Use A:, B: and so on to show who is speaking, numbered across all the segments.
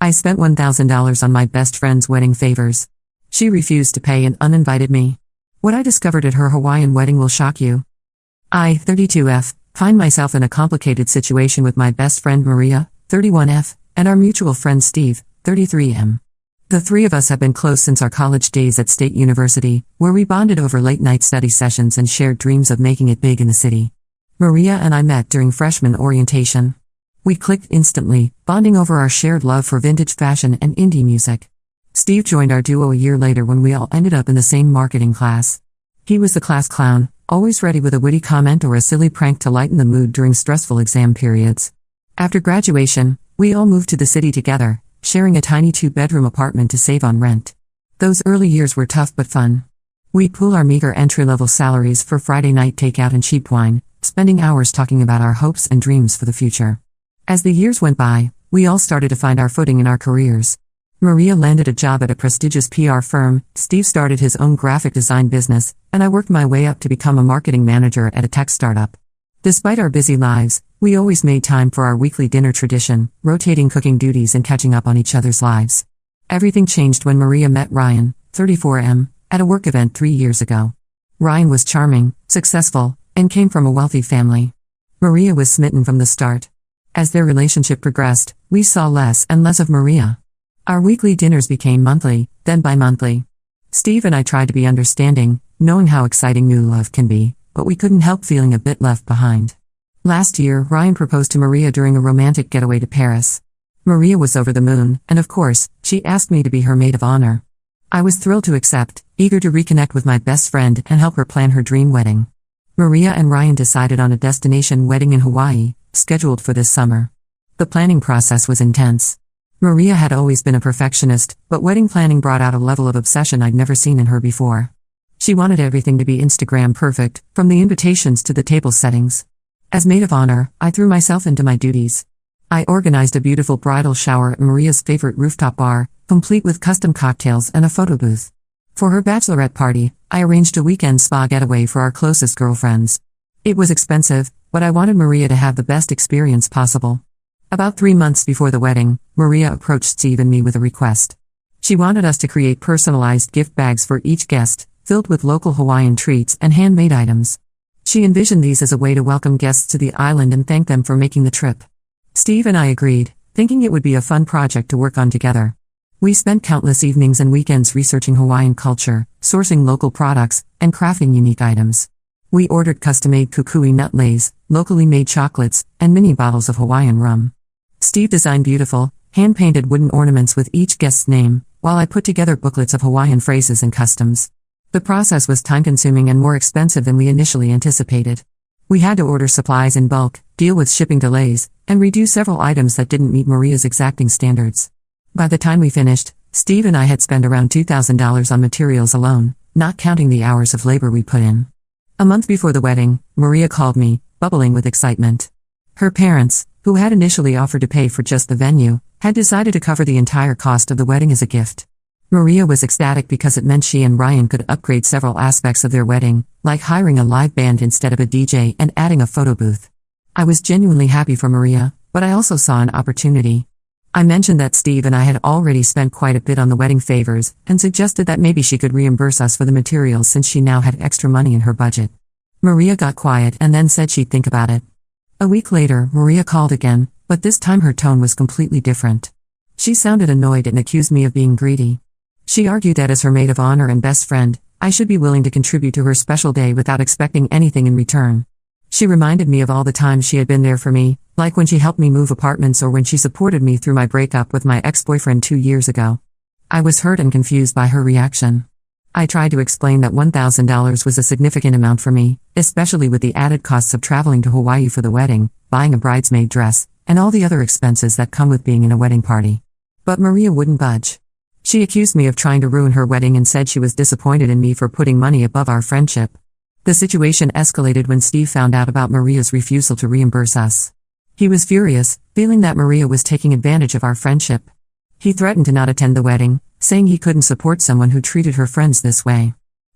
A: I spent $1,000 on my best friend's wedding favors. She refused to pay and uninvited me. What I discovered at her Hawaiian wedding will shock you. I, 32F, find myself in a complicated situation with my best friend Maria, 31F, and our mutual friend Steve, 33M. The three of us have been close since our college days at State University, where we bonded over late-night study sessions and shared dreams of making it big in the city. Maria and I met during freshman orientation. We clicked instantly, bonding over our shared love for vintage fashion and indie music. Steve joined our duo a year later when we all ended up in the same marketing class. He was the class clown, always ready with a witty comment or a silly prank to lighten the mood during stressful exam periods. After graduation, we all moved to the city together, sharing a tiny 2-bedroom apartment to save on rent. Those early years were tough but fun. We'd pool our meager entry-level salaries for Friday night takeout and cheap wine, spending hours talking about our hopes and dreams for the future. As the years went by, we all started to find our footing in our careers. Maria landed a job at a prestigious PR firm, Steve started his own graphic design business, and I worked my way up to become a marketing manager at a tech startup. Despite our busy lives, we always made time for our weekly dinner tradition, rotating cooking duties and catching up on each other's lives. Everything changed when Maria met Ryan, 34M, at a work event 3 years ago. Ryan was charming, successful, and came from a wealthy family. Maria was smitten from the start. As their relationship progressed, we saw less and less of Maria. Our weekly dinners became monthly, then bi-monthly. Steve and I tried to be understanding, knowing how exciting new love can be, but we couldn't help feeling a bit left behind. Last year, Ryan proposed to Maria during a romantic getaway to Paris. Maria was over the moon, and of course, she asked me to be her maid of honor. I was thrilled to accept, eager to reconnect with my best friend and help her plan her dream wedding. Maria and Ryan decided on a destination wedding in Hawaii, scheduled for this summer. The planning process was intense. Maria had always been a perfectionist, but wedding planning brought out a level of obsession I'd never seen in her before. She wanted everything to be Instagram perfect, from the invitations to the table settings. As maid of honor, I threw myself into my duties. I organized a beautiful bridal shower at Maria's favorite rooftop bar, complete with custom cocktails and a photo booth. For her bachelorette party, I arranged a weekend spa getaway for our closest girlfriends. It was expensive, but I wanted Maria to have the best experience possible. About 3 months before the wedding, Maria approached Steve and me with a request. She wanted us to create personalized gift bags for each guest, filled with local Hawaiian treats and handmade items. She envisioned these as a way to welcome guests to the island and thank them for making the trip. Steve and I agreed, thinking it would be a fun project to work on together. We spent countless evenings and weekends researching Hawaiian culture, sourcing local products, and crafting unique items. We ordered custom-made kukui nut leis, locally made chocolates, and mini bottles of Hawaiian rum. Steve designed beautiful, hand-painted wooden ornaments with each guest's name, while I put together booklets of Hawaiian phrases and customs. The process was time-consuming and more expensive than we initially anticipated. We had to order supplies in bulk, deal with shipping delays, and redo several items that didn't meet Maria's exacting standards. By the time we finished, Steve and I had spent around $2,000 on materials alone, not counting the hours of labor we put in. A month before the wedding, Maria called me, bubbling with excitement. Her parents, who had initially offered to pay for just the venue, had decided to cover the entire cost of the wedding as a gift. Maria was ecstatic because it meant she and Ryan could upgrade several aspects of their wedding, like hiring a live band instead of a DJ and adding a photo booth. I was genuinely happy for Maria, but I also saw an opportunity. I mentioned that Steve and I had already spent quite a bit on the wedding favors, and suggested that maybe she could reimburse us for the materials since she now had extra money in her budget. Maria got quiet and then said she'd think about it. A week later, Maria called again, but this time her tone was completely different. She sounded annoyed and accused me of being greedy. She argued that as her maid of honor and best friend, I should be willing to contribute to her special day without expecting anything in return. She reminded me of all the times she had been there for me, like when she helped me move apartments or when she supported me through my breakup with my ex-boyfriend 2 years ago. I was hurt and confused by her reaction. I tried to explain that $1,000 was a significant amount for me, especially with the added costs of traveling to Hawaii for the wedding, buying a bridesmaid dress, and all the other expenses that come with being in a wedding party. But Maria wouldn't budge. She accused me of trying to ruin her wedding and said she was disappointed in me for putting money above our friendship. The situation escalated when Steve found out about Maria's refusal to reimburse us. He was furious, feeling that Maria was taking advantage of our friendship. He threatened to not attend the wedding, saying he couldn't support someone who treated her friends this way.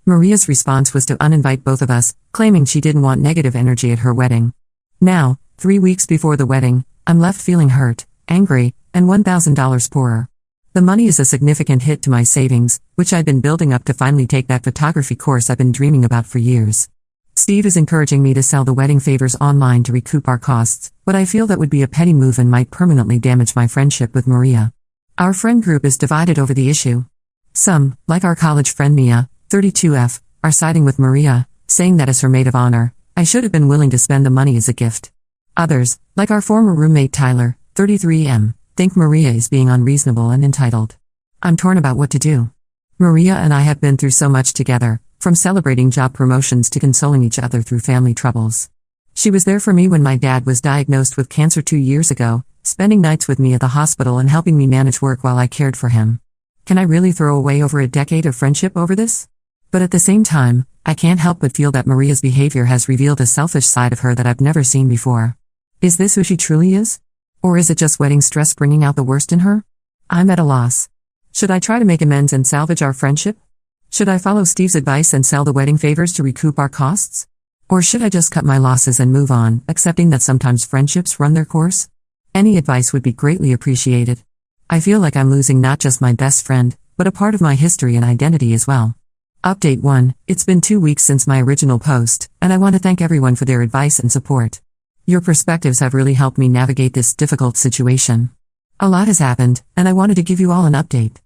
A: Maria's response was to uninvite both of us, claiming she didn't want negative energy at her wedding. Now, 3 weeks before the wedding, I'm left feeling hurt, angry, and $1,000 poorer. The money is a significant hit to my savings, which I've been building up to finally take that photography course I've been dreaming about for years. Steve is encouraging me to sell the wedding favors online to recoup our costs, but I feel that would be a petty move and might permanently damage my friendship with Maria. Our friend group is divided over the issue. Some, like our college friend Mia, 32F, are siding with Maria, saying that as her maid of honor, I should have been willing to spend the money as a gift. Others, like our former roommate Tyler, 33M, think Maria is being unreasonable and entitled. I'm torn about what to do. Maria and I have been through so much together, from celebrating job promotions to consoling each other through family troubles. She was there for me when my dad was diagnosed with cancer 2 years ago, spending nights with me at the hospital and helping me manage work while I cared for him. Can I really throw away over a decade of friendship over this? But at the same time, I can't help but feel that Maria's behavior has revealed a selfish side of her that I've never seen before. Is this who she truly is? Or is it just wedding stress bringing out the worst in her? I'm at a loss. Should I try to make amends and salvage our friendship? Should I follow Steve's advice and sell the wedding favors to recoup our costs? Or should I just cut my losses and move on, accepting that sometimes friendships run their course? Any advice would be greatly appreciated. I feel like I'm losing not just my best friend, but a part of my history and identity as well. Update 1. It's been 2 weeks since my original post, and I want to thank everyone for their advice and support. Your perspectives have really helped me navigate this difficult situation. A lot has happened, and I wanted to give you all an update.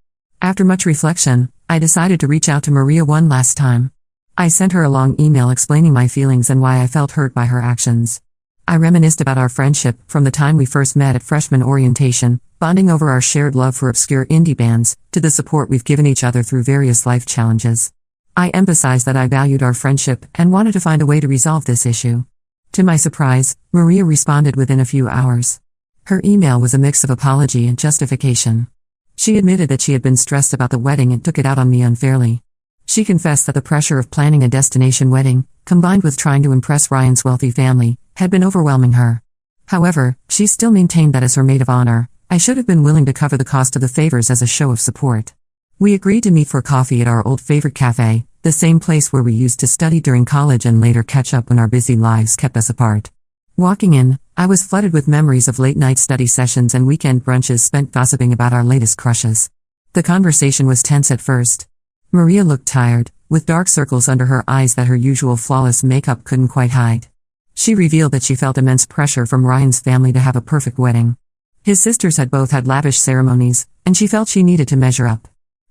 A: After much reflection, I decided to reach out to Maria one last time. I sent her a long email explaining my feelings and why I felt hurt by her actions. I reminisced about our friendship from the time we first met at freshman orientation, bonding over our shared love for obscure indie bands, to the support we've given each other through various life challenges. I emphasized that I valued our friendship and wanted to find a way to resolve this issue. To my surprise, Maria responded within a few hours. Her email was a mix of apology and justification. She admitted that she had been stressed about the wedding and took it out on me unfairly. She confessed that the pressure of planning a destination wedding, combined with trying to impress Ryan's wealthy family, had been overwhelming her. However, she still maintained that as her maid of honor, I should have been willing to cover the cost of the favors as a show of support. We agreed to meet for coffee at our old favorite cafe, the same place where we used to study during college and later catch up when our busy lives kept us apart. Walking in, I was flooded with memories of late-night study sessions and weekend brunches spent gossiping about our latest crushes. The conversation was tense at first. Maria looked tired, with dark circles under her eyes that her usual flawless makeup couldn't quite hide. She revealed that she felt immense pressure from Ryan's family to have a perfect wedding. His sisters had both had lavish ceremonies, and she felt she needed to measure up.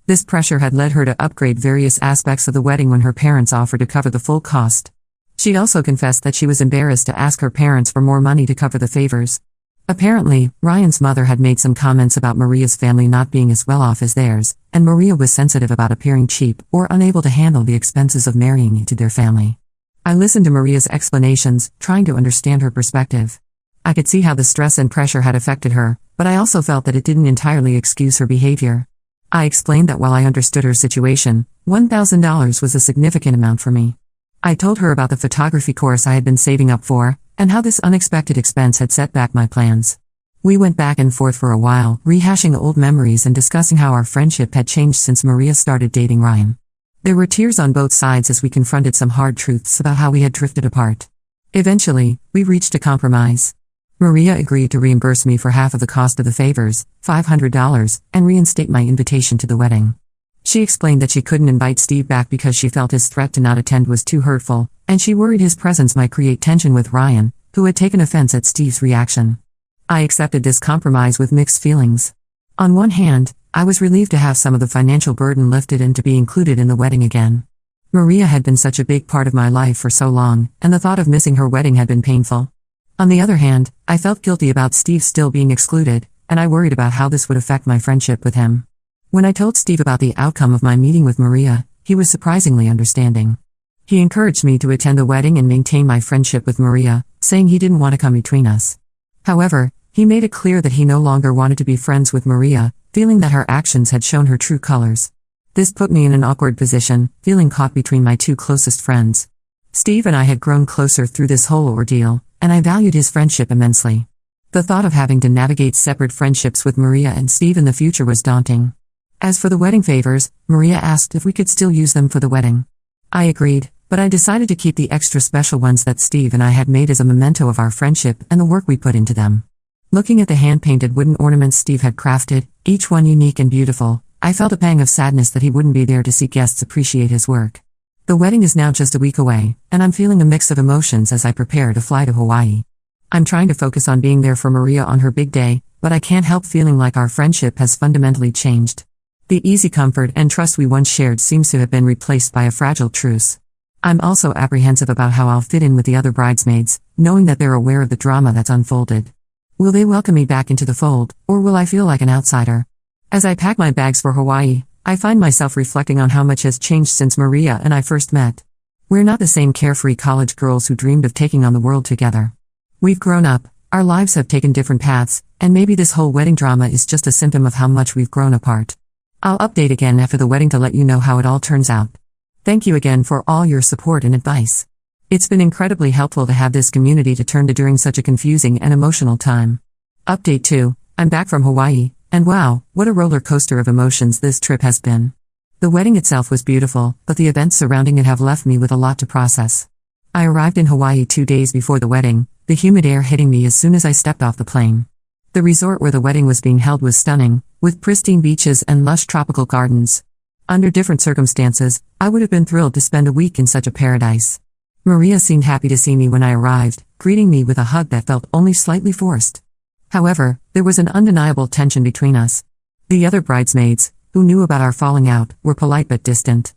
A: This pressure had led her to upgrade various aspects of the wedding when her parents offered to cover the full cost. She also confessed that she was embarrassed to ask her parents for more money to cover the favors. Apparently, Ryan's mother had made some comments about Maria's family not being as well off as theirs, and Maria was sensitive about appearing cheap or unable to handle the expenses of marrying into their family. I listened to Maria's explanations, trying to understand her perspective. I could see how the stress and pressure had affected her, but I also felt that it didn't entirely excuse her behavior. I explained that while I understood her situation, $1,000 was a significant amount for me. I told her about the photography course I had been saving up for, and how this unexpected expense had set back my plans. We went back and forth for a while, rehashing old memories and discussing how our friendship had changed since Maria started dating Ryan. There were tears on both sides as we confronted some hard truths about how we had drifted apart. Eventually, we reached a compromise. Maria agreed to reimburse me for half of the cost of the favors, $500, and reinstate my invitation to the wedding. She explained that she couldn't invite Steve back because she felt his threat to not attend was too hurtful, and she worried his presence might create tension with Ryan, who had taken offense at Steve's reaction. I accepted this compromise with mixed feelings. On one hand, I was relieved to have some of the financial burden lifted and to be included in the wedding again. Maria had been such a big part of my life for so long, and the thought of missing her wedding had been painful. On the other hand, I felt guilty about Steve still being excluded, and I worried about how this would affect my friendship with him. When I told Steve about the outcome of my meeting with Maria, he was surprisingly understanding. He encouraged me to attend the wedding and maintain my friendship with Maria, saying he didn't want to come between us. However, he made it clear that he no longer wanted to be friends with Maria, feeling that her actions had shown her true colors. This put me in an awkward position, feeling caught between my two closest friends. Steve and I had grown closer through this whole ordeal, and I valued his friendship immensely. The thought of having to navigate separate friendships with Maria and Steve in the future was daunting. As for the wedding favors, Maria asked if we could still use them for the wedding. I agreed, but I decided to keep the extra special ones that Steve and I had made as a memento of our friendship and the work we put into them. Looking at the hand-painted wooden ornaments Steve had crafted, each one unique and beautiful, I felt a pang of sadness that he wouldn't be there to see guests appreciate his work. The wedding is now just a week away, and I'm feeling a mix of emotions as I prepare to fly to Hawaii. I'm trying to focus on being there for Maria on her big day, but I can't help feeling like our friendship has fundamentally changed. The easy comfort and trust we once shared seems to have been replaced by a fragile truce. I'm also apprehensive about how I'll fit in with the other bridesmaids, knowing that they're aware of the drama that's unfolded. Will they welcome me back into the fold, or will I feel like an outsider? As I pack my bags for Hawaii, I find myself reflecting on how much has changed since Maria and I first met. We're not the same carefree college girls who dreamed of taking on the world together. We've grown up, our lives have taken different paths, and maybe this whole wedding drama is just a symptom of how much we've grown apart. I'll update again after the wedding to let you know how it all turns out. Thank you again for all your support and advice. It's been incredibly helpful to have this community to turn to during such a confusing and emotional time. Update 2, I'm back from Hawaii, and wow, what a roller coaster of emotions this trip has been. The wedding itself was beautiful, but the events surrounding it have left me with a lot to process. I arrived in Hawaii 2 days before the wedding, the humid air hitting me as soon as I stepped off the plane. The resort where the wedding was being held was stunning, with pristine beaches and lush tropical gardens. Under different circumstances, I would have been thrilled to spend a week in such a paradise. Maria seemed happy to see me when I arrived, greeting me with a hug that felt only slightly forced. However, there was an undeniable tension between us. The other bridesmaids, who knew about our falling out, were polite but distant.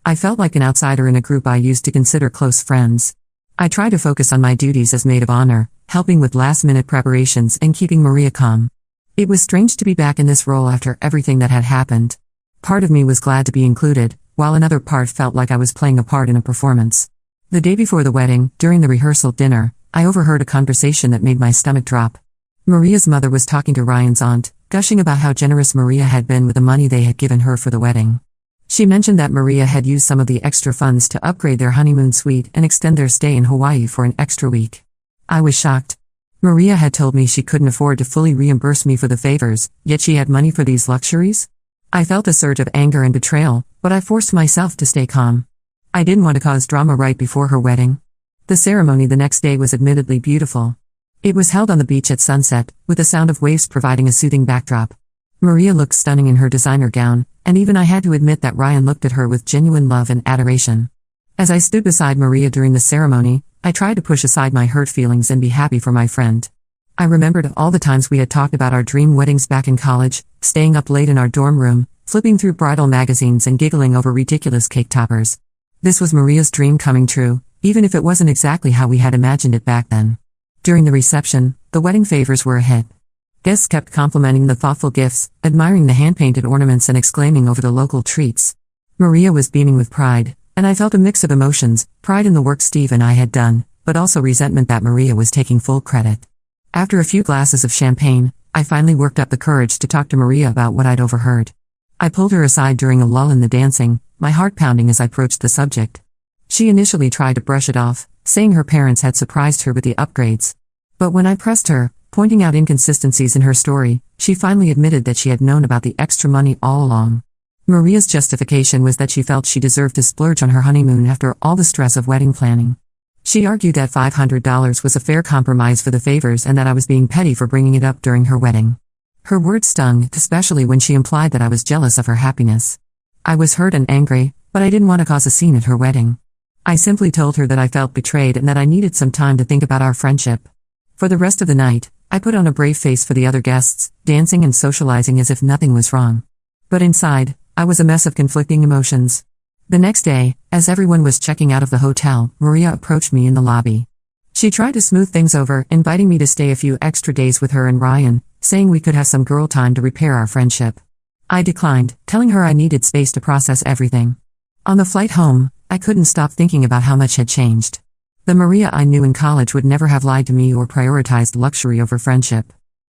A: I felt like an outsider in a group I used to consider close friends. I tried to focus on my duties as maid of honor, helping with last-minute preparations and keeping Maria calm. It was strange to be back in this role after everything that had happened. Part of me was glad to be included, while another part felt like I was playing a part in a performance. The day before the wedding, during the rehearsal dinner, I overheard a conversation that made my stomach drop. Maria's mother was talking to Ryan's aunt, gushing about how generous Maria had been with the money they had given her for the wedding. She mentioned that Maria had used some of the extra funds to upgrade their honeymoon suite and extend their stay in Hawaii for an extra week. I was shocked. Maria had told me she couldn't afford to fully reimburse me for the favors, yet she had money for these luxuries? I felt a surge of anger and betrayal, but I forced myself to stay calm. I didn't want to cause drama right before her wedding. The ceremony the next day was admittedly beautiful. It was held on the beach at sunset, with the sound of waves providing a soothing backdrop. Maria looked stunning in her designer gown, and even I had to admit that Ryan looked at her with genuine love and adoration. As I stood beside Maria during the ceremony, I tried to push aside my hurt feelings and be happy for my friend. I remembered all the times we had talked about our dream weddings back in college, staying up late in our dorm room, flipping through bridal magazines and giggling over ridiculous cake toppers. This was Maria's dream coming true, even if it wasn't exactly how we had imagined it back then. During the reception, the wedding favors were a hit. Guests kept complimenting the thoughtful gifts, admiring the hand-painted ornaments and exclaiming over the local treats. Maria was beaming with pride, and I felt a mix of emotions, pride in the work Steve and I had done, but also resentment that Maria was taking full credit. After a few glasses of champagne, I finally worked up the courage to talk to Maria about what I'd overheard. I pulled her aside during a lull in the dancing, my heart pounding as I broached the subject. She initially tried to brush it off, saying her parents had surprised her with the upgrades. But when I pressed her, pointing out inconsistencies in her story, she finally admitted that she had known about the extra money all along. Maria's justification was that she felt she deserved to splurge on her honeymoon after all the stress of wedding planning. She argued that $500 was a fair compromise for the favors and that I was being petty for bringing it up during her wedding. Her words stung, especially when she implied that I was jealous of her happiness. I was hurt and angry, but I didn't want to cause a scene at her wedding. I simply told her that I felt betrayed and that I needed some time to think about our friendship. For the rest of the night, I put on a brave face for the other guests, dancing and socializing as if nothing was wrong. But inside, I was a mess of conflicting emotions. The next day, as everyone was checking out of the hotel, Maria approached me in the lobby. She tried to smooth things over, inviting me to stay a few extra days with her and Ryan, saying we could have some girl time to repair our friendship. I declined, telling her I needed space to process everything. On the flight home, I couldn't stop thinking about how much had changed. The Maria I knew in college would never have lied to me or prioritized luxury over friendship.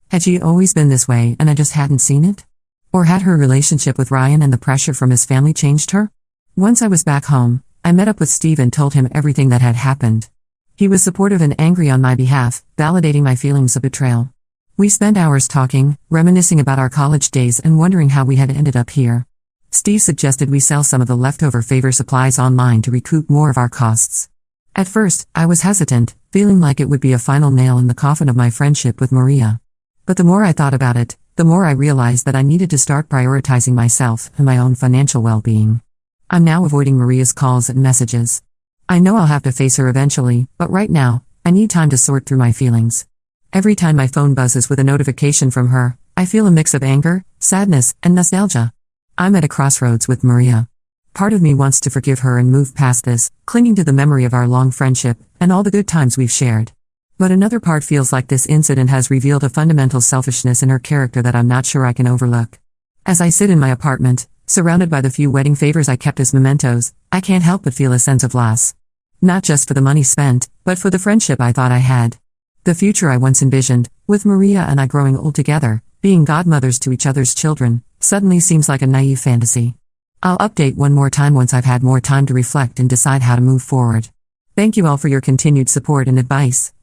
A: Had she always been this way and I just hadn't seen it? Or had her relationship with Ryan and the pressure from his family changed her? Once I was back home, I met up with Steve and told him everything that had happened. He was supportive and angry on my behalf, validating my feelings of betrayal. We spent hours talking, reminiscing about our college days and wondering how we had ended up here. Steve suggested we sell some of the leftover favor supplies online to recoup more of our costs. At first, I was hesitant, feeling like it would be a final nail in the coffin of my friendship with Maria. But the more I thought about it, the more I realized that I needed to start prioritizing myself and my own financial well-being. I'm now avoiding Maria's calls and messages. I know I'll have to face her eventually, but right now, I need time to sort through my feelings. Every time my phone buzzes with a notification from her, I feel a mix of anger, sadness, and nostalgia. I'm at a crossroads with Maria. Part of me wants to forgive her and move past this, clinging to the memory of our long friendship and all the good times we've shared. But another part feels like this incident has revealed a fundamental selfishness in her character that I'm not sure I can overlook. As I sit in my apartment, surrounded by the few wedding favors I kept as mementos, I can't help but feel a sense of loss. Not just for the money spent, but for the friendship I thought I had. The future I once envisioned, with Maria and I growing old together, being godmothers to each other's children, suddenly seems like a naive fantasy. I'll update one more time once I've had more time to reflect and decide how to move forward. Thank you all for your continued support and advice.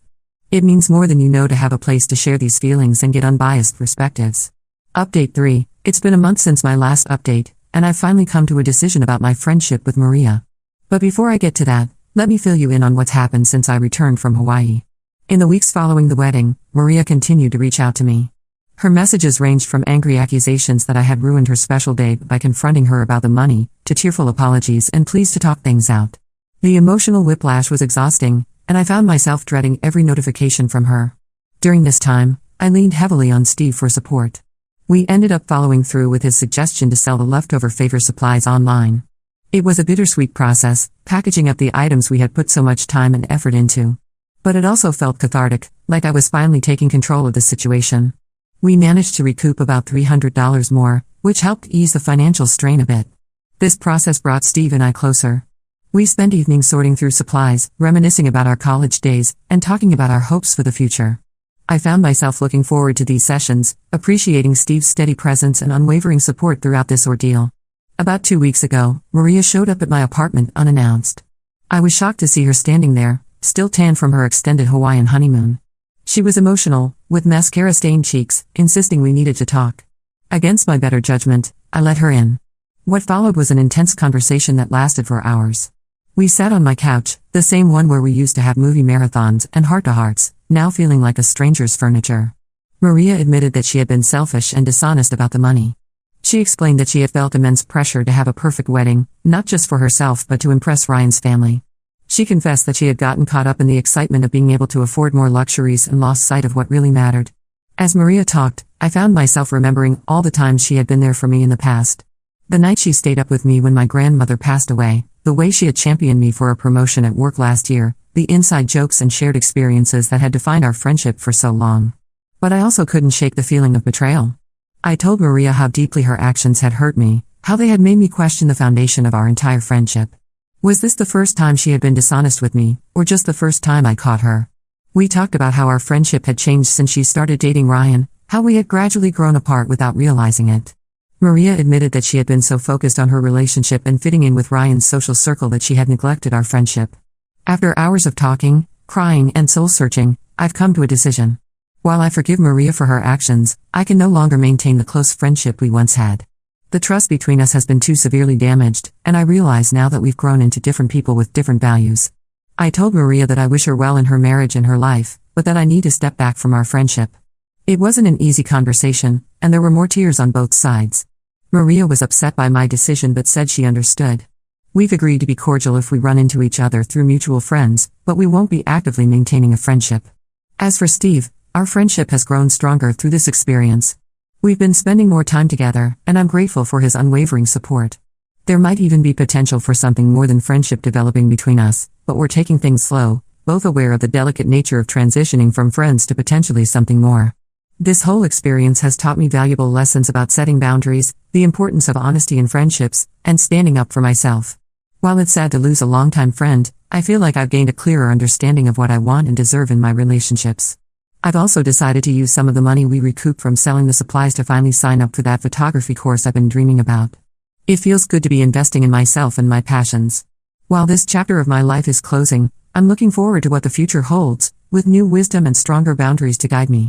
A: It means more than you know to have a place to share these feelings and get unbiased perspectives. Update 3. It's been a month since my last update, and I've finally come to a decision about my friendship with Maria. But before I get to that, let me fill you in on what's happened since I returned from Hawaii. In the weeks following the wedding, Maria continued to reach out to me. Her messages ranged from angry accusations that I had ruined her special day by confronting her about the money, to tearful apologies and pleas to talk things out. The emotional whiplash was exhausting, and I found myself dreading every notification from her. During this time, I leaned heavily on Steve for support. We ended up following through with his suggestion to sell the leftover favor supplies online. It was a bittersweet process, packaging up the items we had put so much time and effort into. But it also felt cathartic, like I was finally taking control of the situation. We managed to recoup about $300 more, which helped ease the financial strain a bit. This process brought Steve and I closer. We spent evenings sorting through supplies, reminiscing about our college days, and talking about our hopes for the future. I found myself looking forward to these sessions, appreciating Steve's steady presence and unwavering support throughout this ordeal. About 2 weeks ago, Maria showed up at my apartment unannounced. I was shocked to see her standing there, still tan from her extended Hawaiian honeymoon. She was emotional, with mascara-stained cheeks, insisting we needed to talk. Against my better judgment, I let her in. What followed was an intense conversation that lasted for hours. We sat on my couch, the same one where we used to have movie marathons and heart-to-hearts, now feeling like a stranger's furniture. Maria admitted that she had been selfish and dishonest about the money. She explained that she had felt immense pressure to have a perfect wedding, not just for herself but to impress Ryan's family. She confessed that she had gotten caught up in the excitement of being able to afford more luxuries and lost sight of what really mattered. As Maria talked, I found myself remembering all the times she had been there for me in the past. The night she stayed up with me when my grandmother passed away, the way she had championed me for a promotion at work last year, the inside jokes and shared experiences that had defined our friendship for so long. But I also couldn't shake the feeling of betrayal. I told Maria how deeply her actions had hurt me, how they had made me question the foundation of our entire friendship. Was this the first time she had been dishonest with me, or just the first time I caught her? We talked about how our friendship had changed since she started dating Ryan, how we had gradually grown apart without realizing it. Maria admitted that she had been so focused on her relationship and fitting in with Ryan's social circle that she had neglected our friendship. After hours of talking, crying, and soul-searching, I've come to a decision. While I forgive Maria for her actions, I can no longer maintain the close friendship we once had. The trust between us has been too severely damaged, and I realize now that we've grown into different people with different values. I told Maria that I wish her well in her marriage and her life, but that I need to step back from our friendship. It wasn't an easy conversation, and there were more tears on both sides. Maria was upset by my decision but said she understood. We've agreed to be cordial if we run into each other through mutual friends, but we won't be actively maintaining a friendship. As for Steve, our friendship has grown stronger through this experience. We've been spending more time together, and I'm grateful for his unwavering support. There might even be potential for something more than friendship developing between us, but we're taking things slow, both aware of the delicate nature of transitioning from friends to potentially something more. This whole experience has taught me valuable lessons about setting boundaries, the importance of honesty in friendships, and standing up for myself. While it's sad to lose a longtime friend, I feel like I've gained a clearer understanding of what I want and deserve in my relationships. I've also decided to use some of the money we recoup from selling the supplies to finally sign up for that photography course I've been dreaming about. It feels good to be investing in myself and my passions. While this chapter of my life is closing, I'm looking forward to what the future holds, with new wisdom and stronger boundaries to guide me.